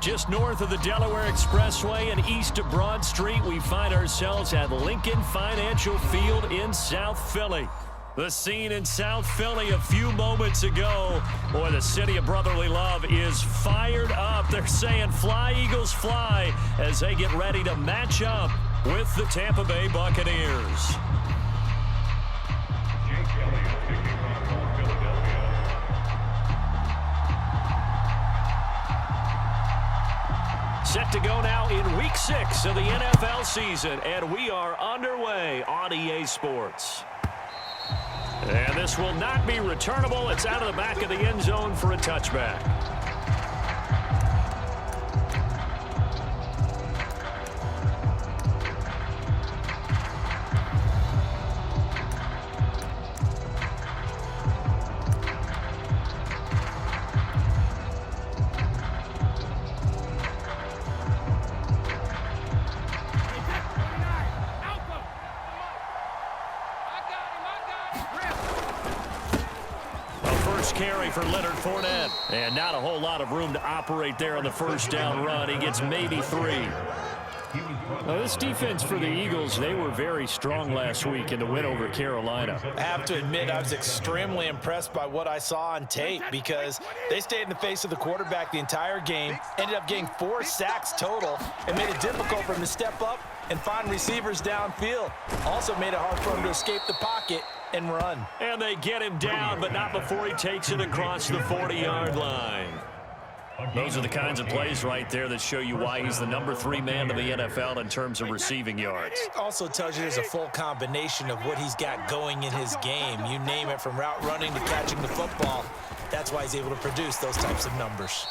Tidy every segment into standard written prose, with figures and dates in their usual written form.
Just north of the Delaware Expressway and east of Broad Street, we find ourselves at Lincoln Financial Field in South Philly. The scene in South Philly a few moments ago. Boy, the city of brotherly love is fired up. They're saying, "Fly, Eagles, fly," as they get ready to match up with the Tampa Bay Buccaneers. Set to go now in Week 6 of the NFL season, and we are underway on EA Sports. And this will not be returnable. It's out of the back of the end zone for a touchback. Carry for Leonard Fournette. And not a whole lot of room to operate there on the first down run. He gets maybe 3. Well, this defense for the Eagles, they were very strong last week in the win over Carolina. I have to admit, I was extremely impressed by what I saw on tape because they stayed in the face of the quarterback the entire game, ended up getting 4 sacks total, and made it difficult for him to step up and find receivers downfield. Also made it hard for him to escape the pocket and run. And they get him down, but not before he takes it across the 40-yard line. Those are the kinds of plays right there that show you why he's the number 3 man in the NFL in terms of receiving yards. It also tells you there's a full combination of what he's got going in his game. You name it, from route running to catching the football. That's why he's able to produce those types of numbers.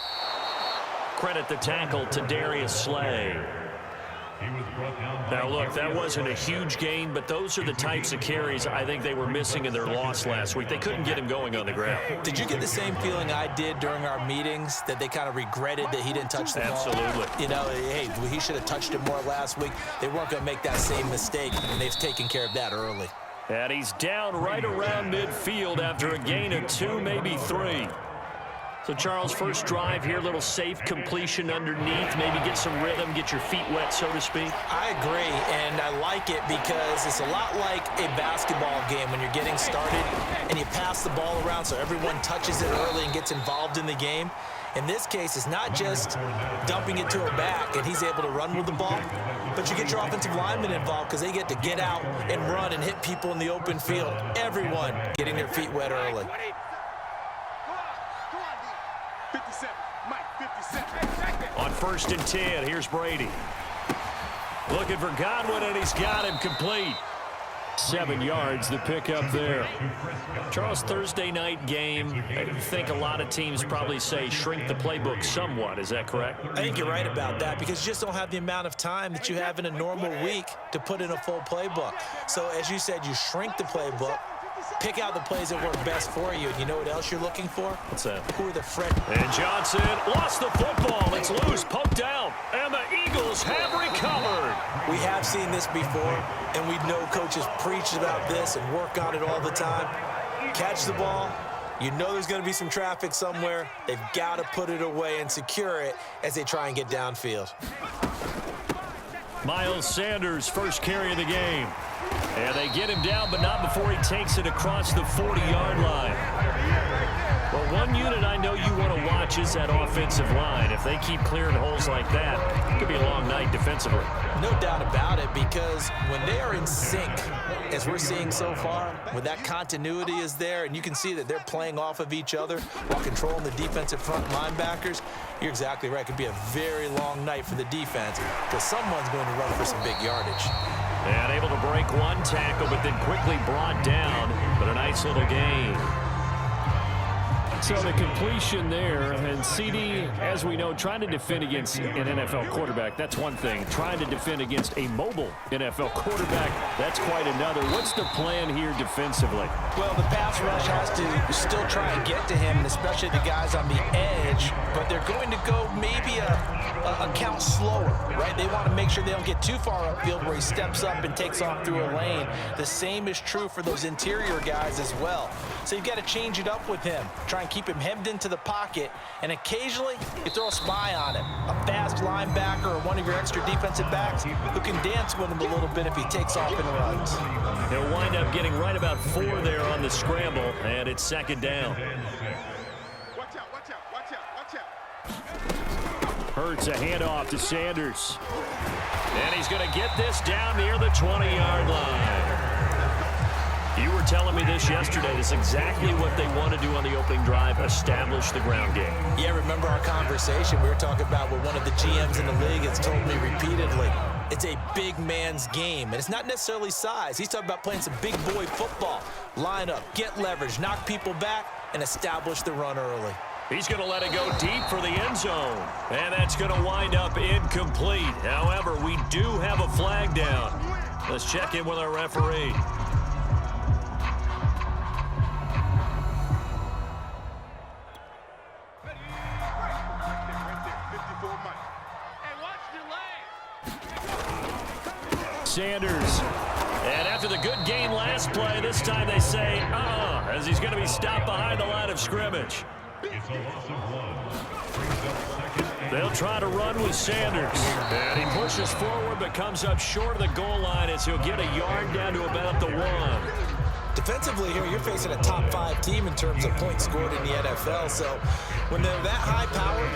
Credit the tackle to Darius Slay. Now, look, that wasn't a huge gain, but those are the types of carries I think they were missing in their loss last week. They couldn't get him going on the ground. Did you get the same feeling I did during our meetings, that they kind of regretted that he didn't touch the ball? Absolutely. You know, hey, he should have touched it more last week. They weren't going to make that same mistake, and they've taken care of that early. And he's down right around midfield after a gain of 2, maybe 3. So, Charles, first drive here, little safe completion underneath, maybe get some rhythm, get your feet wet, so to speak. I agree, and I like it because it's a lot like a basketball game when you're getting started and you pass the ball around so everyone touches it early and gets involved in the game. In this case, it's not just dumping it to a back and he's able to run with the ball, but you get your offensive linemen involved because they get to get out and run and hit people in the open field. Everyone getting their feet wet early. On 1st and 10, here's Brady. Looking for Godwin, and he's got him complete. 7 yards, the pickup there. Charles, Thursday night game, I think a lot of teams probably say shrink the playbook somewhat. Is that correct? I think you're right about that because you just don't have the amount of time that you have in a normal week to put in a full playbook. So, as you said, you shrink the playbook. Pick out the plays that work best for you. And you know what else you're looking for? What's that? Who are the And Johnson lost the football. It's loose, poked out, and the Eagles have recovered. We have seen this before, and we know coaches preach about this and work on it all the time. Catch the ball. You know there's going to be some traffic somewhere. They've got to put it away and secure it as they try and get downfield. Miles Sanders, first carry of the game. And they get him down, but not before he takes it across the 40-yard line. Well, one unit I know you want to watch is that offensive line. If they keep clearing holes like that, it could be a long night defensively. No doubt about it, because when they are in sync, as we're seeing so far, when that continuity is there and you can see that they're playing off of each other while controlling the defensive front linebackers, you're exactly right. It could be a very long night for the defense because someone's going to run for some big yardage. And able to break one tackle, but then quickly brought down. But a nice little gain. So the completion there, and CD, as we know, trying to defend against an NFL quarterback, that's one thing. Trying to defend against a mobile NFL quarterback, that's quite another. What's the plan here defensively? Well, the pass rush has to still try and get to him, and especially the guys on the edge, but they're going to go maybe a count slower, right? They want to make sure they don't get too far upfield where he steps up and takes off through a lane. The same is true for those interior guys as well. So you've got to change it up with him. Try and keep him hemmed into the pocket, and occasionally you throw a spy on him. A fast linebacker or one of your extra defensive backs who can dance with him a little bit if he takes off and runs. He'll wind up getting right about 4 there on the scramble, and it's 2nd down. Watch out, watch out, watch out, watch out. Hurts a handoff to Sanders. And he's going to get this down near the 20-yard line. You were telling me this yesterday. This is exactly what they want to do on the opening drive, establish the ground game. Yeah, remember our conversation? We were talking about what one of the GMs in the league has told me repeatedly. It's a big man's game, and it's not necessarily size. He's talking about playing some big boy football. Line up, get leverage, knock people back, and establish the run early. He's going to let it go deep for the end zone. And that's going to wind up incomplete. However, we do have a flag down. Let's check in with our referee. Sanders. And after the good gain last play, this time they say, as he's going to be stopped behind the line of scrimmage. They'll try to run with Sanders. And he pushes forward but comes up short of the goal line as he'll get a yard down to about the 1. Defensively here, you're facing a top 5 team in terms of points scored in the NFL. So when they're that high powered,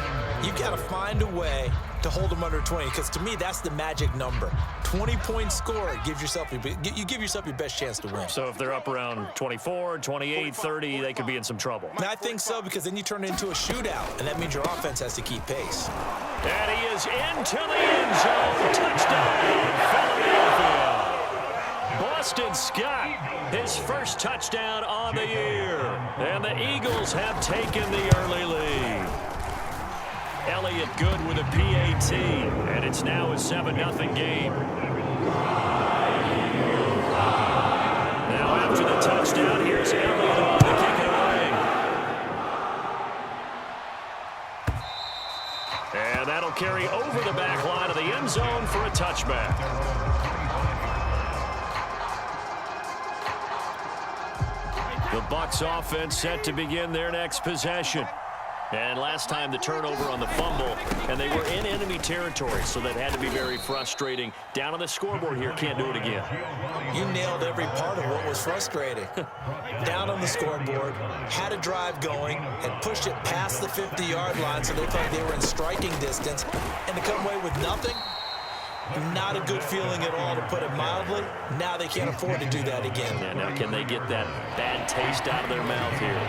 you've got to find a way to hold them under 20, because to me, that's the magic number. 20 points scored, you give yourself your best chance to win. So if they're up around 24, 28, 30, they could be in some trouble. And I think so, because then you turn it into a shootout, and that means your offense has to keep pace. And he is into the end zone. Touchdown, Philadelphia. Boston Scott, his first touchdown on the year. And the Eagles have taken the early lead. Elliott good with a PAT, and it's now a 7-0 game. Now after the touchdown, here's Elliott on to kick it away. And that'll carry over the back line of the end zone for a touchback. The Bucs offense set to begin their next possession. And last time the turnover on the fumble, and they were in enemy territory, so that had to be very frustrating. Down on the scoreboard here, can't do it again. You nailed every part of what was frustrating. Down on the scoreboard, had a drive going, had pushed it past the 50-yard line, so they thought they were in striking distance, and to come away with nothing, not a good feeling at all, to put it mildly. Now they can't afford to do that again. Yeah, now can they get that bad taste out of their mouth here?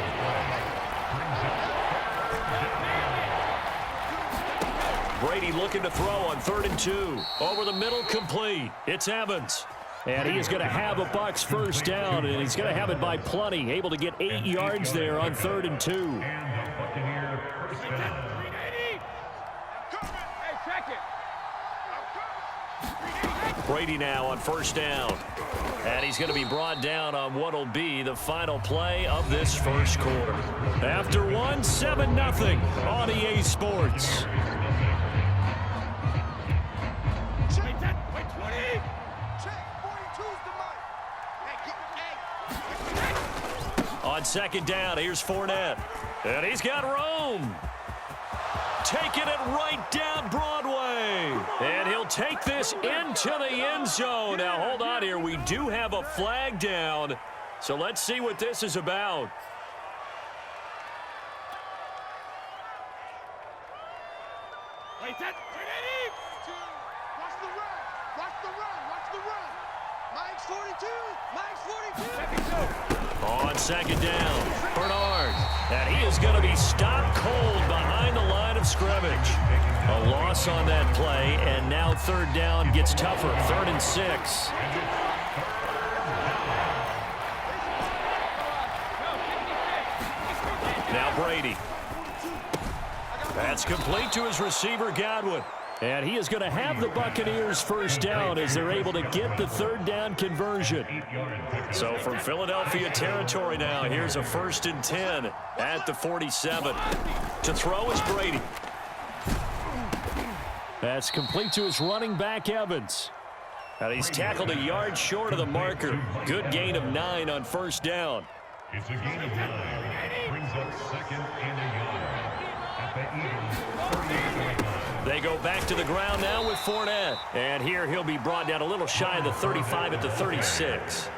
Brady looking to throw on 3rd and 2. Over the middle, complete. It's Evans. And he is going to have a Bucs first down, and he's going to have it by plenty. Able to get 8 yards there on 3rd and 2. Brady now on 1st down. And he's going to be brought down on what will be the final play of this first quarter. After 7-0 on EA Sports. On 2nd down, here's Fournette. And he's got Rome. Taking it right down Broadway. And he'll take this into the end zone. Now, hold on here. We do have a flag down. So let's see what this is about. Watch the run. Watch the run. Watch the run. Mike's 42. Mike's 42. On 2nd down, Bernard. And he is going to be stopped cold behind the line of scrimmage. A loss on that play, and now 3rd down gets tougher. 3rd and 6. Now Brady. That's complete to his receiver, Godwin. And he is going to have the Buccaneers first down as they're able to get the 3rd down conversion. So from Philadelphia territory now, here's a 1st and 10 at the 47. To throw is Brady. That's complete to his running back, Evans. And he's tackled a yard short of the marker. Good gain of 9 on 1st down. It's a gain of 9. Brings up 2nd and a yard. At the Eagles' 38-yard line. They go back to the ground now with Fournette. And here he'll be brought down a little shy of the 35 at the 36.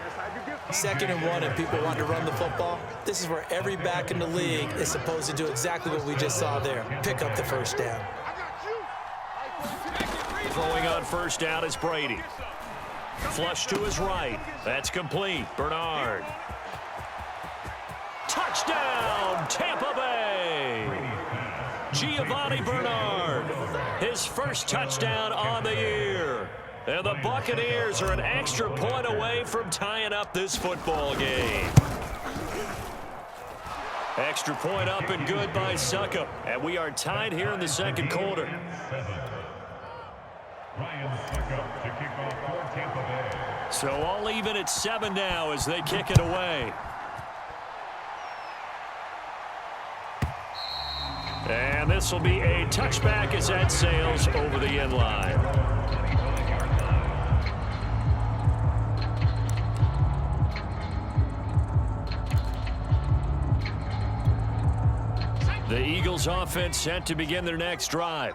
2nd and 1 and people want to run the football. This is where every back in the league is supposed to do exactly what we just saw there. Pick up the first down. Throwing on first down is Brady. Flush to his right. That's complete. Bernard. Touchdown, Tampa Bay. Giovanni Bernard. His first touchdown on the year. And the Buccaneers are an extra point away from tying up this football game. Extra point up and good by Succop. And we are tied here in the second quarter. Ryan Succop to kick off for Tampa Bay. So all even at 7 now as they kick it away. And this will be a touchback as that sails over the end line. The Eagles offense set to begin their next drive.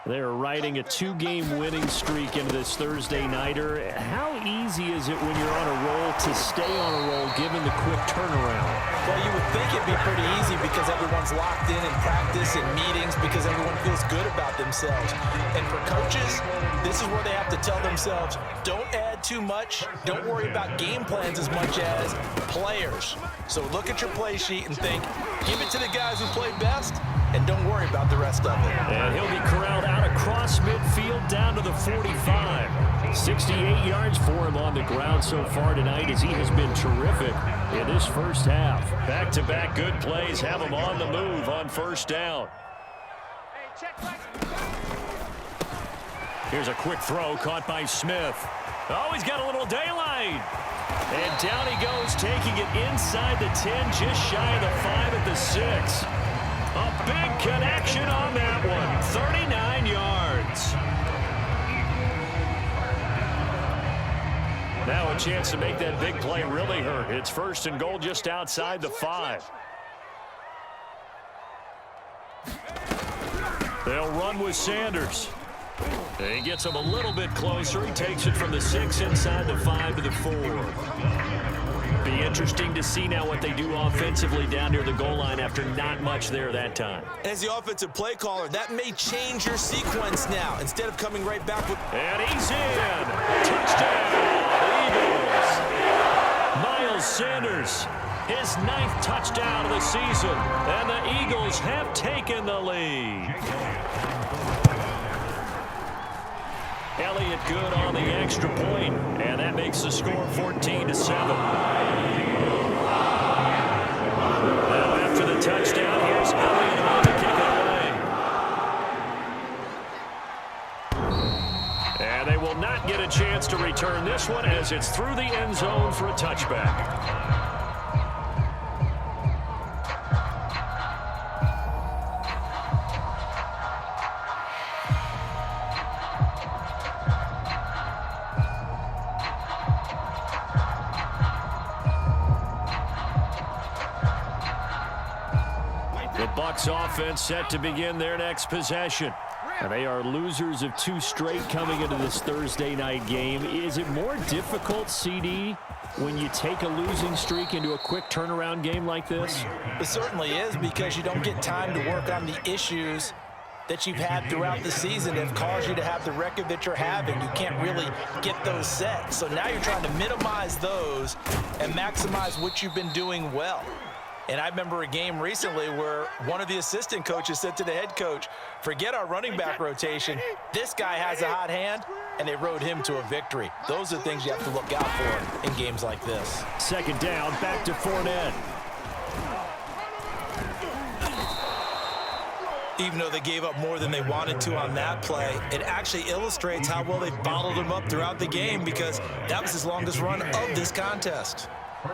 They're riding a 2-game winning streak into this Thursday nighter. How easy is it when you're on a roll to stay on a roll given the quick turnaround? Well, you would think it'd be pretty easy because everyone's locked in practice and meetings because everyone feels good about themselves. And for coaches, this is where they have to tell themselves, don't add too much. Don't worry about game plans as much as players. So look at your play sheet and think, give it to the guys who play best, and don't worry about the rest of it. And he'll be corralled out across midfield down to the 45. 68 yards for him on the ground so far tonight as he has been terrific in this first half. Back-to-back good plays have him on the move on first down. Here's a quick throw caught by Smith. Oh, he's got a little daylight. And down he goes, taking it inside the 10, just shy of the 5 at the 6. A big connection on that one. 39 yards. Now a chance to make that big play really hurt. It's 1st and goal just outside the 5. They'll run with Sanders. He gets him a little bit closer. He takes it from the 6 inside the 5 to the 4. Be interesting to see now what they do offensively down near the goal line after not much there that time. As the offensive play caller, that may change your sequence now. Instead of coming right back with... And he's in. Touchdown, Eagles. Miles Sanders, his 9th touchdown of the season. And the Eagles have taken the lead. Elliott good on the extra point, and that makes the score 14-7. Now after the touchdown, here's Elliott on to kick it away. And they will not get a chance to return this one as it's through the end zone for a touchback. Bucs offense set to begin their next possession. And they are losers of 2 straight coming into this Thursday night game. Is it more difficult, CD, when you take a losing streak into a quick turnaround game like this? It certainly is, because you don't get time to work on the issues that you've had throughout the season that have caused you to have the record that you're having. You can't really get those set. So now you're trying to minimize those and maximize what you've been doing well. And I remember a game recently where one of the assistant coaches said to the head coach, forget our running back rotation. This guy has a hot hand, and they rode him to a victory. Those are things you have to look out for in games like this. 2nd down, back to Fournette. Even though they gave up more than they wanted to on that play, it actually illustrates how well they bottled him up throughout the game, because that was his longest run of this contest.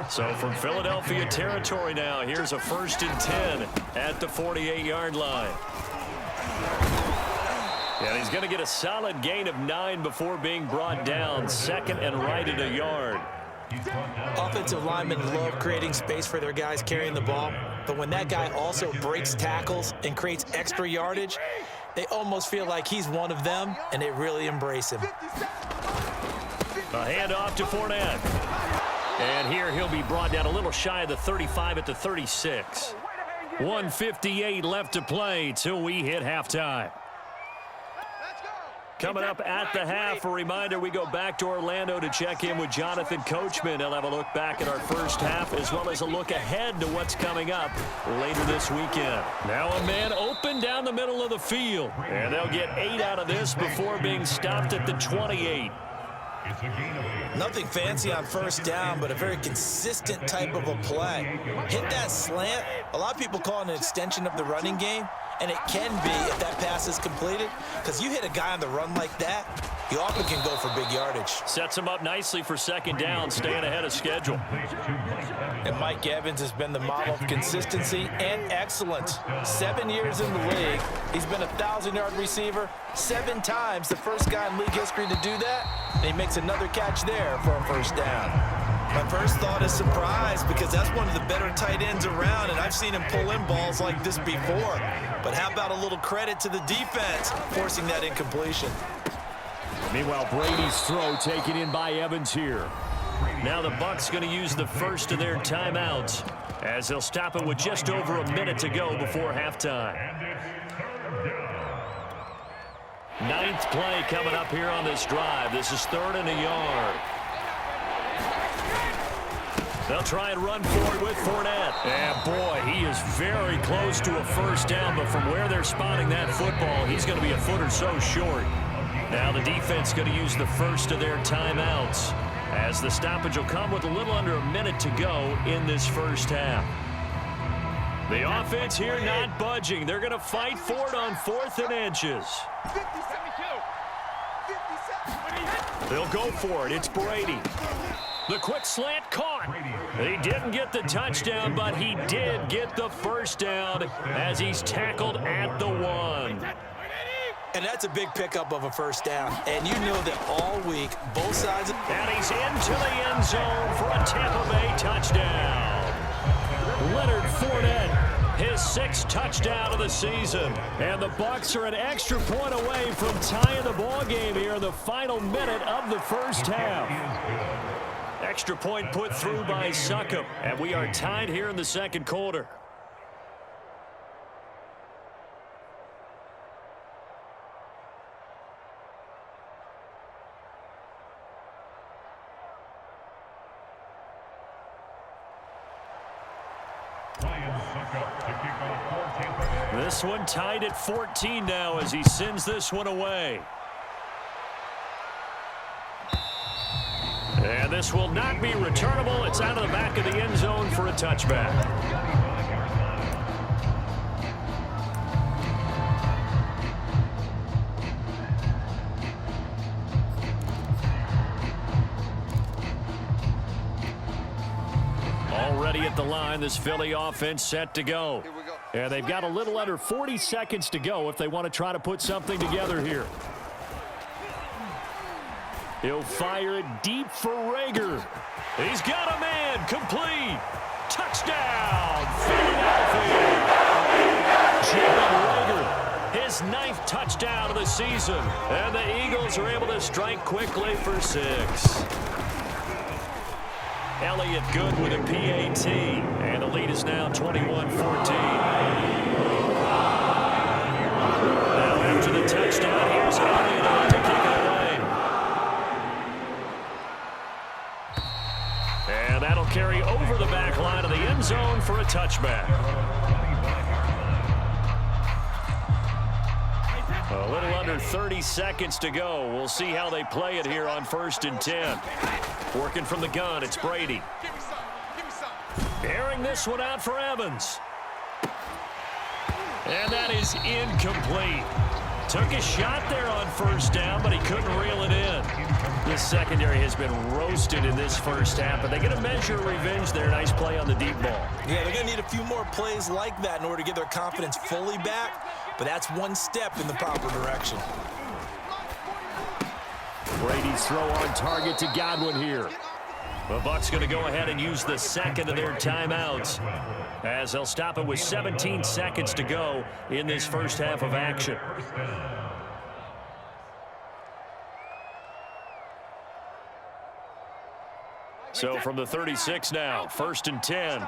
So from Philadelphia territory now, here's a 1st and 10 at the 48-yard line. And he's going to get a solid gain of 9 before being brought down. 2nd and right at a yard. Offensive linemen love creating space for their guys carrying the ball, but when that guy also breaks tackles and creates extra yardage, they almost feel like he's one of them, and they really embrace him. A handoff to Fournette. And here he'll be brought down a little shy of the 35 at the 36. 1:58 left to play till we hit halftime. Coming up at the half, a reminder, we go back to Orlando to check in with Jonathan Coachman. He'll have a look back at our first half as well as a look ahead to what's coming up later this weekend. Now a man open down the middle of the field, and they'll get 8 out of this before being stopped at the 28. Nothing fancy on first down, but a very consistent type of a play. Hit that slant. A lot of people call it an extension of the running game, and it can be if that pass is completed, because you hit a guy on the run like that, you often can go for big yardage. Sets him up nicely for second down, staying ahead of schedule. And Mike Evans has been the model of consistency and excellence. 7 years in the league. He's been a 1,000-yard receiver 7 times, the first guy in league history to do that, and he makes another catch there for a first down. My first thought is surprise, because that's one of the better tight ends around, and I've seen him pull in balls like this before. But how about a little credit to the defense forcing that incompletion? Meanwhile, Brady's throw taken in by Evans here. Now the Bucs going to use the first of their timeouts as they'll stop it with just over a minute to go before halftime. 9th play coming up here on this drive. This is 3rd and a yard. They'll try and run for it with Fournette. And boy, he is very close to a first down, but from where they're spotting that football, he's going to be a foot or so short. Now the defense going to use the first of their timeouts as the stoppage will come with a little under a minute to go in this first half. The offense here not budging. They're going to fight for it on 4th and inches. They'll go for it. It's Brady. The quick slant caught. He didn't get the touchdown, but he did get the first down as he's tackled at the 1. And that's a big pickup of a first down. And you know that all week, both sides. And he's into the end zone for a Tampa Bay touchdown. Leonard Fournette, his 6th touchdown of the season. And the Bucs are an extra point away from tying the ball game here in the final minute of the first half. Extra point put through by Succop. And we are tied here in the second quarter. This one tied at 14 now as he sends this one away. And this will not be returnable. It's out of the back of the end zone for a touchback. Already at the line, this Philly offense set to go. And they've got a little under 40 seconds to go if they want to try to put something together here. He'll fire it deep for Rager. He's got a man. Complete. Touchdown, Philadelphia. Jalen Rager, his 9th touchdown of the season. And the Eagles are able to strike quickly for 6. Elliott good with a PAT, and the lead is now 21-14. Now after the touchdown, here's Elliott on to kick it away. And that'll carry over the back line of the end zone for a touchback. A little under 30 seconds to go. We'll see how they play it here on 1st and 10. Working from the gun, it's Brady. Airing this one out for Evans. And that is incomplete. Took a shot there on first down, but he couldn't reel it in. This secondary has been roasted in this first half, but they're going to measure revenge there. Nice play on the deep ball. Yeah, they're going to need a few more plays like that in order to get their confidence fully back, but that's one step in the proper direction. Brady's throw on target to Godwin here. The Bucs going to go ahead and use the second of their timeouts, as they'll stop it with 17 seconds to go in this first half of action. So from the 36 now, 1st and 10.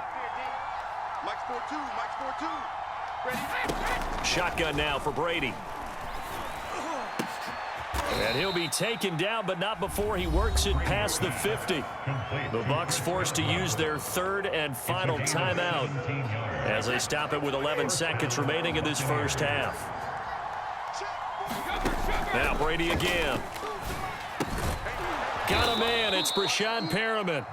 Mike's 4-2. Mike's 4-2. Ready? Shotgun now for Brady. And he'll be taken down, but not before he works it past the 50. The Bucs forced to use their third and final timeout as they stop it with 11 seconds remaining in this first half. Now Brady again. Got a man. It's Brashad Perriman.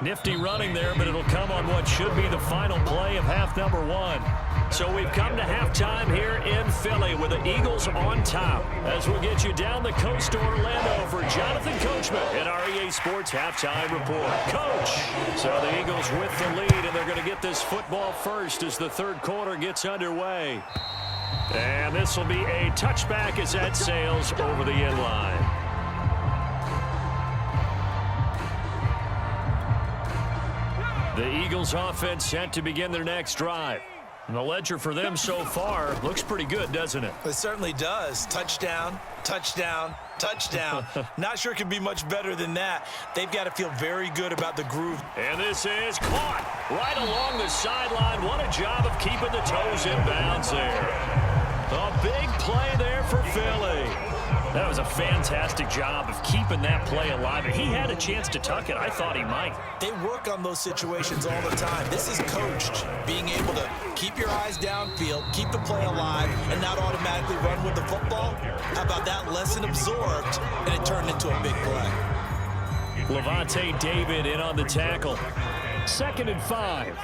Nifty running there, but it'll come on what should be the final play of half number 1. So we've come to halftime here in Philly with the Eagles on top. As we'll get you down the coast to Orlando for Jonathan Coachman in our EA Sports Halftime Report. Coach! So the Eagles with the lead, and they're going to get this football first as the third quarter gets underway. And this will be a touchback as that sails over the end line. The Eagles offense set to begin their next drive. And the ledger for them so far looks pretty good, doesn't it? It certainly does. Touchdown, touchdown, touchdown. Not sure it can be much better than that. They've got to feel very good about the groove. And this is caught right along the sideline. What a job of keeping the toes in bounds there. A big play there for Philly. That was a fantastic job of keeping that play alive. And he had a chance to tuck it. I thought he might. They work on those situations all the time. This is coached, being able to keep your eyes downfield, keep the play alive, and not automatically run with the football. How about that lesson absorbed, and it turned into a big play. Levante David in on the tackle. 2nd and 5.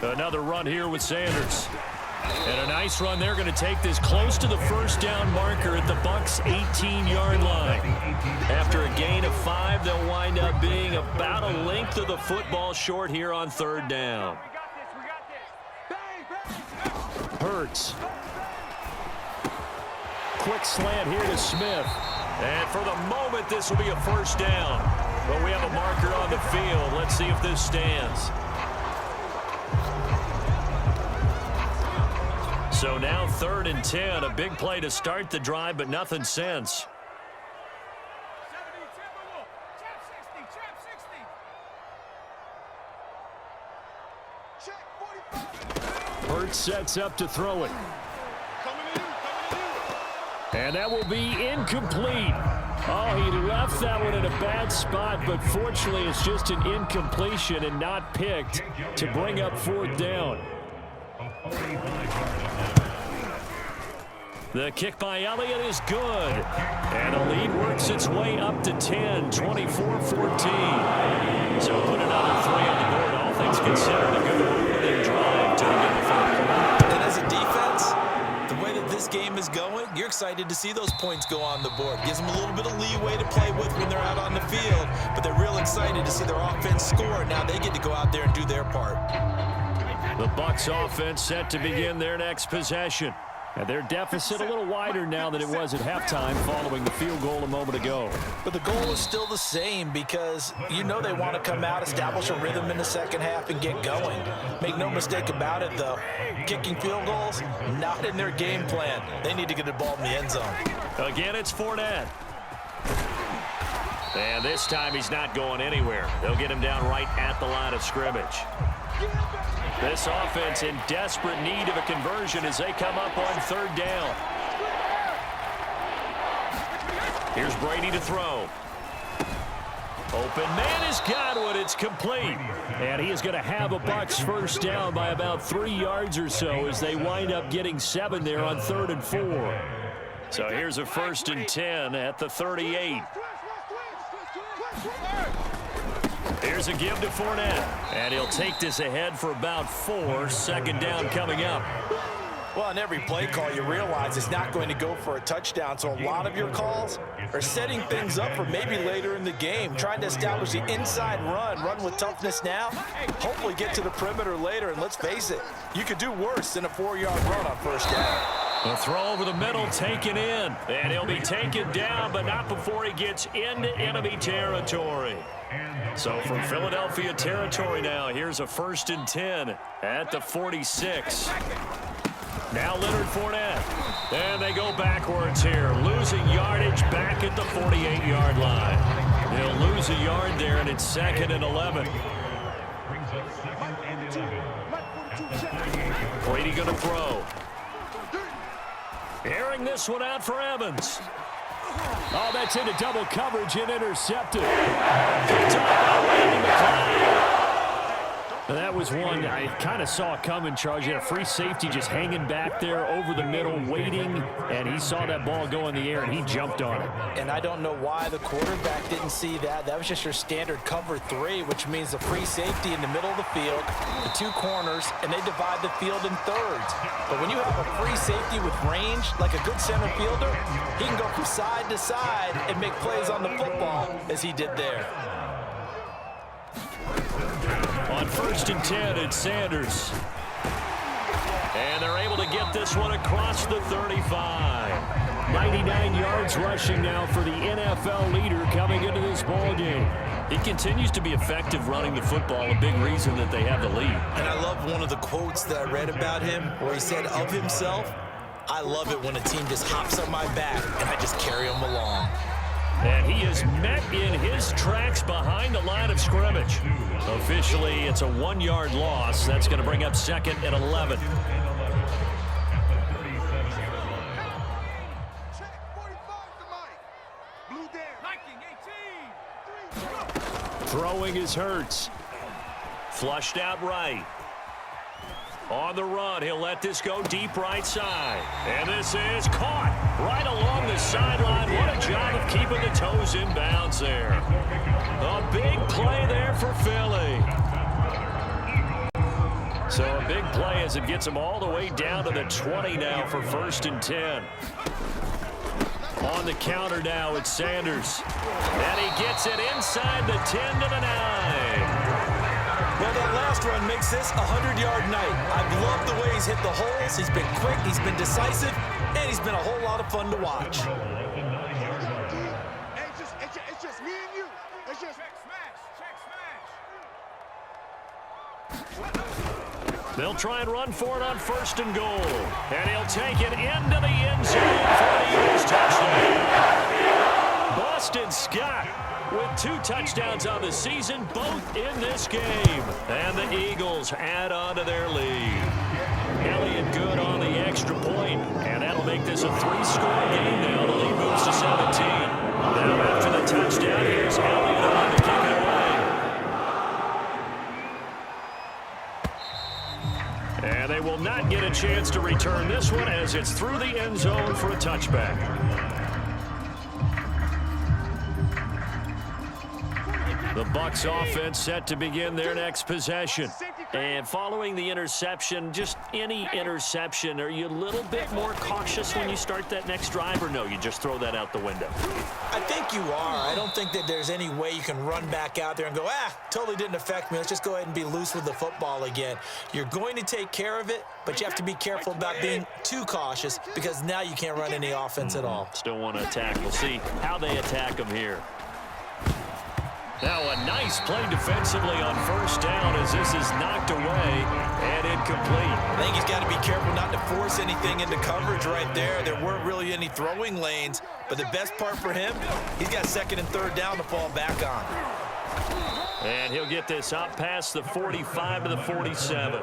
Another run here with Sanders. And a nice run. They're going to take this close to the first down marker at the Bucs' 18-yard line. After a gain of 5, they'll wind up being about a length of the football short here on 3rd down. Hurts. Quick slant here to Smith. And for the moment, this will be a first down. But we have a marker on the field. Let's see if this stands. So now 3rd and 10, a big play to start the drive, but nothing since. Hurts sets up to throw it. And that will be incomplete. Oh, he left that one in a bad spot, but fortunately it's just an incompletion and not picked to bring up 4th down. The kick by Elliott is good. And the lead works its way up to 10, 24-14. So put another 3 on the board. All things considered, a good opening drive to begin the 3rd quarter. And as a defense, the way that this game is going, you're excited to see those points go on the board. Gives them a little bit of leeway to play with when they're out on the field. But they're real excited to see their offense score. Now they get to go out there and do their part. The Bucs offense set to begin their next possession. And their deficit a little wider now than it was at halftime following the field goal a moment ago. But the goal is still the same because you know they want to come out, establish a rhythm in the second half, and get going. Make no mistake about it, though. Kicking field goals, not in their game plan. They need to get the ball in the end zone. Again, it's Fournette. And this time he's not going anywhere. They'll get him down right at the line of scrimmage. This offense in desperate need of a conversion as they come up on 3rd down. Here's Brady to throw. Open man has got one. It's complete. And he is going to have a Bucs first down by about 3 yards or so as they wind up getting 7 there on 3rd and 4. So here's a 1st and 10 at the 38. Here's a give to Fournette. And he'll take this ahead for about 4. 2nd down coming up. Well, on every play call, you realize it's not going to go for a touchdown. So a lot of your calls are setting things up for maybe later in the game, trying to establish the inside run with toughness now, hopefully get to the perimeter later. And let's face it, you could do worse than a 4-yard run on 1st down. The throw over the middle taken in. And he'll be taken down, but not before he gets into enemy territory. So from Philadelphia territory now, here's a 1st and 10 at the 46. Now Leonard Fournette. And they go backwards here. Losing yardage back at the 48-yard line. They'll lose a yard there, and it's 2nd and 11. Brady going to throw. Airing this one out for Evans. Oh, that's into double coverage and intercepted. Picked up by Randy McCloud. That was one I kind of saw coming, Charles. You had a free safety just hanging back there over the middle, waiting, and he saw that ball go in the air, and he jumped on it. And I don't know why the quarterback didn't see that. That was just your standard cover 3, which means the free safety in the middle of the field, the 2 corners, and they divide the field in thirds. But when you have a free safety with range, like a good center fielder, he can go from side to side and make plays on the football as he did there. On 1st and 10, it's Sanders. And they're able to get this one across the 35. 99 yards rushing now for the NFL leader coming into this ball game. He continues to be effective running the football, a big reason that they have the lead. And I love one of the quotes that I read about him where he said of himself, "I love it when a team just hops on my back and I just carry them along." And he is met in his tracks behind the line of scrimmage. Officially, it's a 1-yard loss. That's going to bring up 2nd and 11. Throwing is Hurts. Flushed out right. On the run, he'll let this go deep right side. And this is caught right along the sideline. What a job of keeping the toes in bounds there. A big play there for Philly. So a big play as it gets him all the way down to the 20 now for 1st and 10. On the counter now, it's Sanders. And he gets it inside the 10 to the 9. Well, that last run makes this a 100-yard night. I've loved the way he's hit the holes. He's been quick, he's been decisive, and he's been a whole lot of fun to watch. It's just me and you. It's just check smash. They'll try and run for it on 1st and goal. And he'll take it into the end zone for the Eagles touchdown. Boston Scott with 2 touchdowns on the season, both in this game. And the Eagles add on to their lead. Elliott good on the extra point, and that'll make this a 3-score game now. The lead moves to 17. Now after the touchdown, here's Elliott on to kick it away. And they will not get a chance to return this one as it's through the end zone for a touchback. The Bucs offense set to begin their next possession. And following the interception, just any interception, are you a little bit more cautious when you start that next drive, or no, you just throw that out the window? I think you are. I don't think that there's any way you can run back out there and go, totally didn't affect me. Let's just go ahead and be loose with the football again. You're going to take care of it, but you have to be careful about being too cautious because now you can't run any offense at all. Still want to attack. We'll see how they attack them here. Now a nice play defensively on 1st down as this is knocked away and incomplete. I think he's got to be careful not to force anything into coverage right there. There weren't really any throwing lanes, but the best part for him, he's got 2nd and 3rd down to fall back on. And he'll get this up past the 45 to the 47.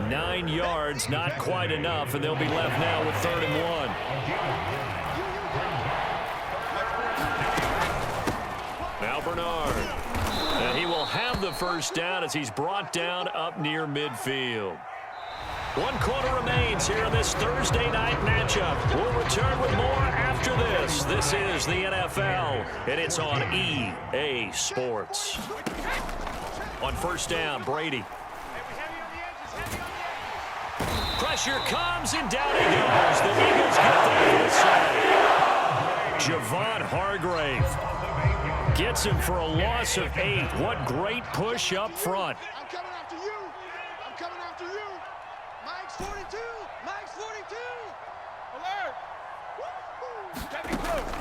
9 yards, not quite enough, and they'll be left now with 3rd and 1. Now Bernard. And he will have the 1st down as he's brought down up near midfield. 1 quarter remains here in this Thursday night matchup. We'll return with more after this. This is the NFL, and it's on EA Sports. On 1st down, Brady. Pressure comes, and down he goes. The Eagles get there for the sack. Javon Hargrave gets him for a loss of 8. What great push up front. I'm coming after you. I'm coming after you. Mike's 42. Mike's 42.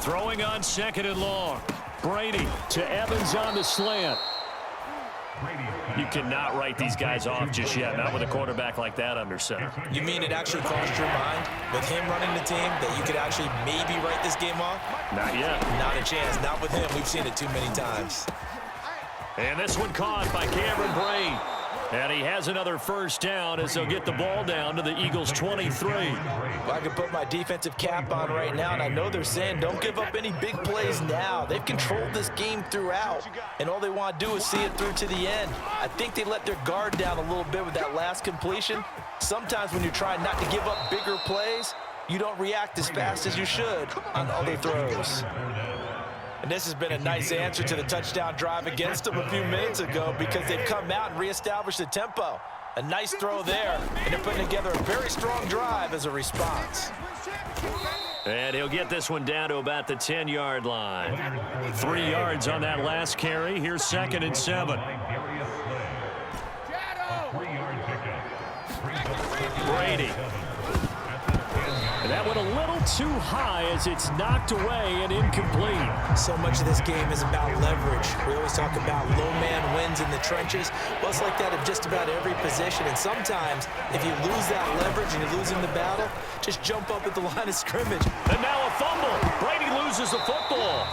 Throwing on 2nd and long. Brady to Evans on the slant. You cannot write these guys off just yet, not with a quarterback like that under center. You mean it actually crossed your mind with him running the team that you could actually maybe write this game off? Not yet. Not a chance. Not with him. We've seen it too many times. And this one caught by Cameron Brate. And he has another first down as they'll get the ball down to the Eagles' 23. Well, I could put my defensive cap on right now, and I know they're saying don't give up any big plays now. They've controlled this game throughout, and all they want to do is see it through to the end. I think they let their guard down a little bit with that last completion. Sometimes when you're trying not to give up bigger plays, you don't react as fast as you should on other throws. And this has been a nice answer to the touchdown drive against them a few minutes ago because they've come out and reestablished the tempo. A nice throw there, and they're putting together a very strong drive as a response. And he'll get this one down to about the 10-yard line. 3 yards on that last carry. Here's 2nd and 7. Brady. And that went a little too high as it's knocked away and incomplete. So much of this game is about leverage. We always talk about low man wins in the trenches. Well, it's like that of just about every position. And sometimes, if you lose that leverage and you're losing the battle, just jump up at the line of scrimmage. And now a fumble. Brady loses the football.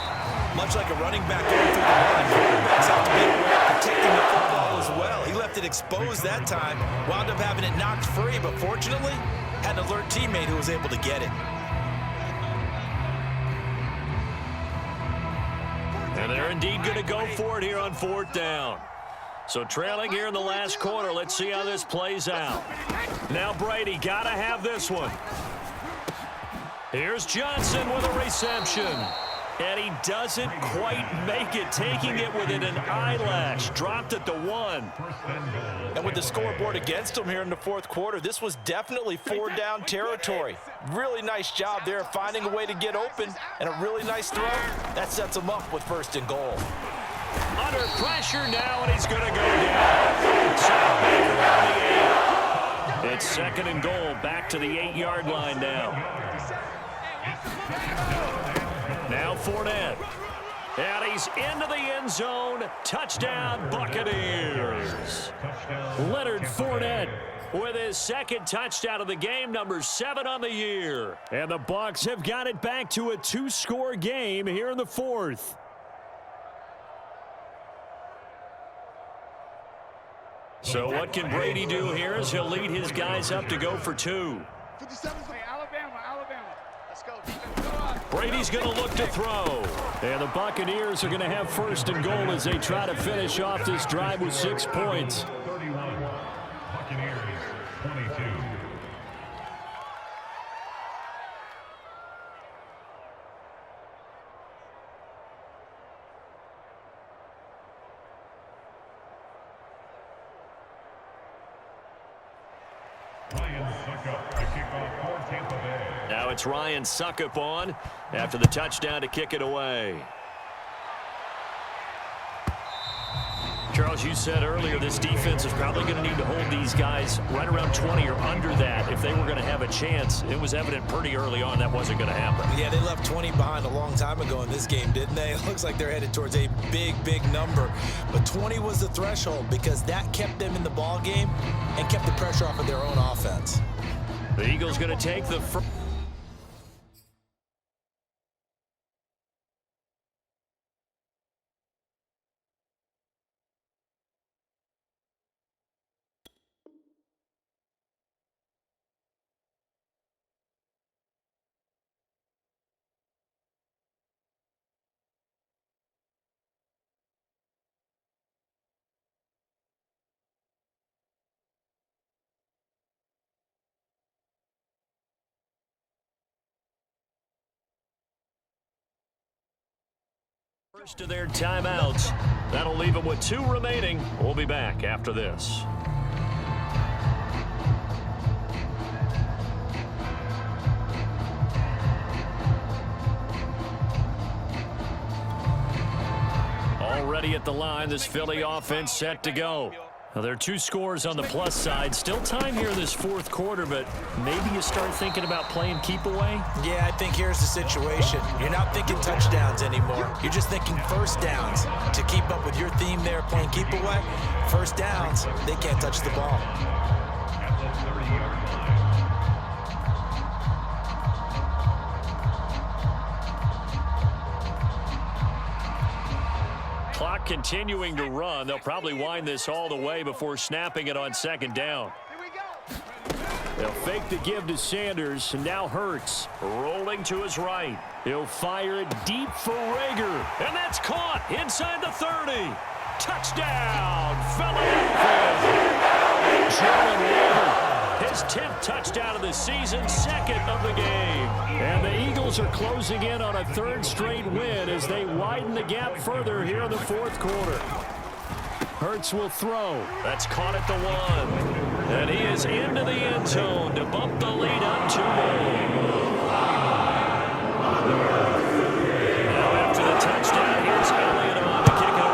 Much like a running back going through the line, quarterbacks have to be aware of protecting the football as well. He left it exposed that time, wound up having it knocked free, but fortunately, had an alert teammate who was able to get it. And they're indeed going to go for it here on 4th down. So trailing here in the last quarter. Let's see how this plays out. Now Brady got to have this one. Here's Johnson with a reception. And he doesn't quite make it, taking it within an eyelash. Dropped at the 1. And with the scoreboard against him here in the 4th quarter, this was definitely 4-down territory. Really nice job there, finding a way to get open, and a really nice throw. That sets him up with 1st and goal. Under pressure now, and he's going to go down. Sack around the 8. It's 2nd and goal, back to the 8-yard line now. Now Fournette. And he's into the end zone. Touchdown, Buccaneers. Leonard Fournette with his 2nd touchdown of the game, number 7 on the year. And the Bucs have got it back to a 2-score game here in the 4th. So what can Brady do here as he'll lead his guys up to go for 2. Brady's going to look to throw. And the Buccaneers are going to have 1st and goal as they try to finish off this drive with 6 points. 31, Buccaneers 22. Now it's Ryan Suckup on after the touchdown to kick it away. Charles, you said earlier this defense is probably going to need to hold these guys right around 20 or under that if they were going to have a chance. It was evident pretty early on that wasn't going to happen. Yeah, they left 20 behind a long time ago in this game, didn't they? It looks like they're headed towards a big, big number. But 20 was the threshold because that kept them in the ball game and kept the pressure off of their own offense. The Eagles going to take the first. First of their timeouts. That'll leave them with 2 remaining. We'll be back after this. Already at the line, this Philly offense set to go. Well, there are 2 scores on the plus side. Still time here in this fourth quarter, but maybe you start thinking about playing keep away? Yeah, I think here's the situation. You're not thinking touchdowns anymore. You're just thinking first downs. To keep up with your theme there, playing keep away, first downs, they can't touch the ball. At the 30-yard line. Clock continuing to run. They'll probably wind this all the way before snapping it on second down. Here we go. They'll fake the give to Sanders, and now Hurts rolling to his right. He'll fire it deep for Rager, and that's caught inside the 30. Touchdown, Philadelphia. Jalen Rager, his 10th touchdown of the season, 2nd of the game. And the Eagles are closing in on a 3rd straight win as they widen the gap further here in the fourth quarter. Hurts will throw. That's caught at the 1. And he is into the end zone to bump the lead up 2 more. Now after the touchdown, here's Elliott on to kick it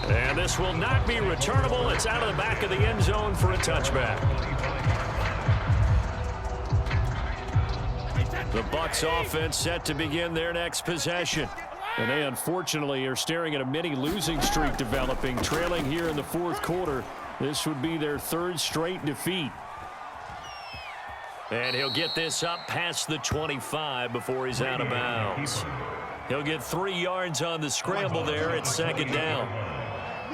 away. And this will not be returnable. It's out of the back of the end zone for a touchback. The Bucs offense set to begin their next possession. And they unfortunately are staring at a mini losing streak developing, trailing here in the fourth quarter. This would be their 3rd straight defeat. And he'll get this up past the 25 before he's out of bounds. He'll get 3 yards on the scramble there at second down.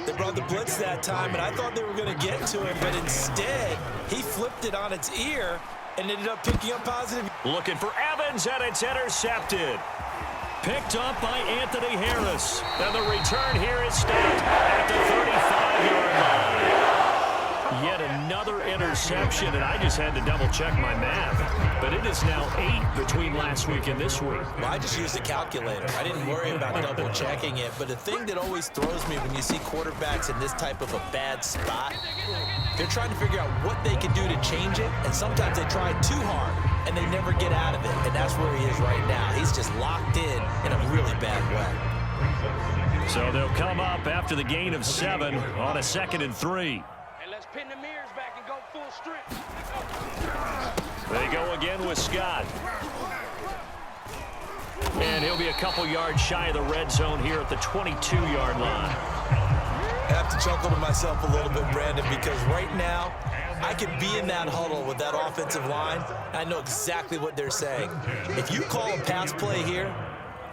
They brought the blitz that time, and I thought they were going to get to him, but instead, he flipped it on its ear and ended up picking up positive. Looking for Evans, and it's intercepted. Picked up by Anthony Harris. And the return here is stopped at the 35-yard line. Yet another interception, and I just had to double-check my math. But it is now 8 between last week and this week. Well, I just used a calculator. I didn't worry about double-checking it. But the thing that always throws me when you see quarterbacks in this type of a bad spot, they're trying to figure out what they can do to change it, and sometimes they try too hard, and they never get out of it. And that's where he is right now. He's just locked in a really bad way. So they'll come up after the gain of 7 on a 2nd and 3. And let's pin the mirrors back and go full strength. They go again with Scott. And he'll be a couple yards shy of the red zone here at the 22-yard line. I have to chuckle to myself a little bit, Brandon, because right now, I could be in that huddle with that offensive line, and I know exactly what they're saying. If you call a pass play here,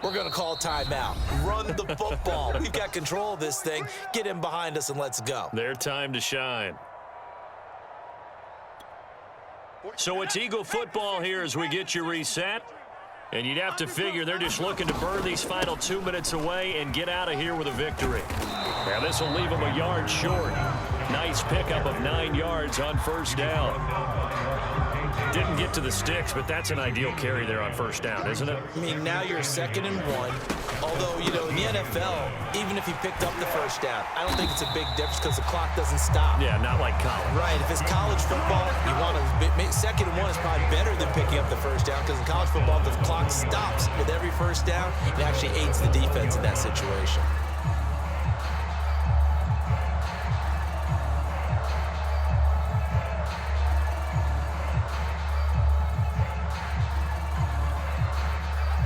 we're going to call timeout. Run the football. We've got control of this thing. Get in behind us and let's go. Their time to shine. So it's Eagle football here as we get you reset. And you'd have to figure they're just looking to burn these final 2 minutes away and get out of here with a victory. Now this will leave them a yard short. Nice pickup of 9 yards on first down. Didn't get to the sticks, but that's an ideal carry there on first down, isn't it? I mean, now you're 2nd and 1. Although, you know, in the NFL, even if he picked up the first down, I don't think it's a big difference because the clock doesn't stop. Yeah, not like college. Right. If it's college football, you want to 2nd and 1 is probably better than picking up the first down because in college football, the clock stops with every first down. It actually aids the defense in that situation.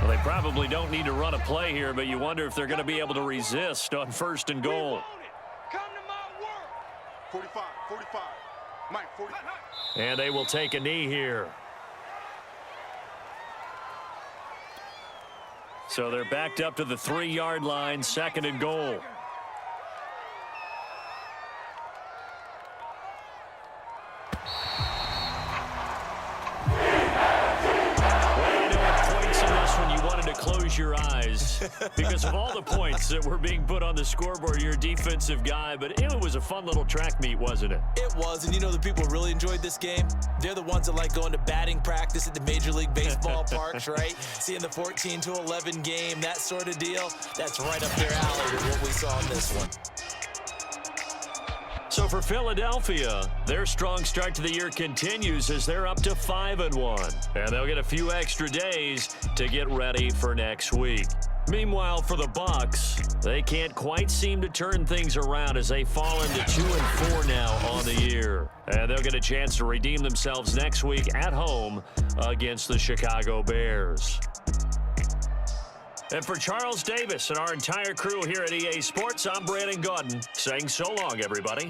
Well, they probably don't need to run a play here, but you wonder if they're going to be able to resist on 1st and goal. Come to my work. 45, 45. Mike, 45. And they will take a knee here. So they're backed up to the 3-yard line, 2nd and goal. Close your eyes because of all the points that were being put on the scoreboard. You're a defensive guy, but it was a fun little track meet, wasn't it? It was, and you know the people who really enjoyed this game? They're the ones that like going to batting practice at the Major League Baseball parks, right? Seeing the 14-11 game, that sort of deal. That's right up their alley with what we saw in this one. So for Philadelphia, their strong start to the year continues as they're up to 5-1. And they'll get a few extra days to get ready for next week. Meanwhile, for the Bucks, they can't quite seem to turn things around as they fall into 2-4 now on the year. And they'll get a chance to redeem themselves next week at home against the Chicago Bears. And for Charles Davis and our entire crew here at EA Sports, I'm Brandon Gaudin saying so long, everybody.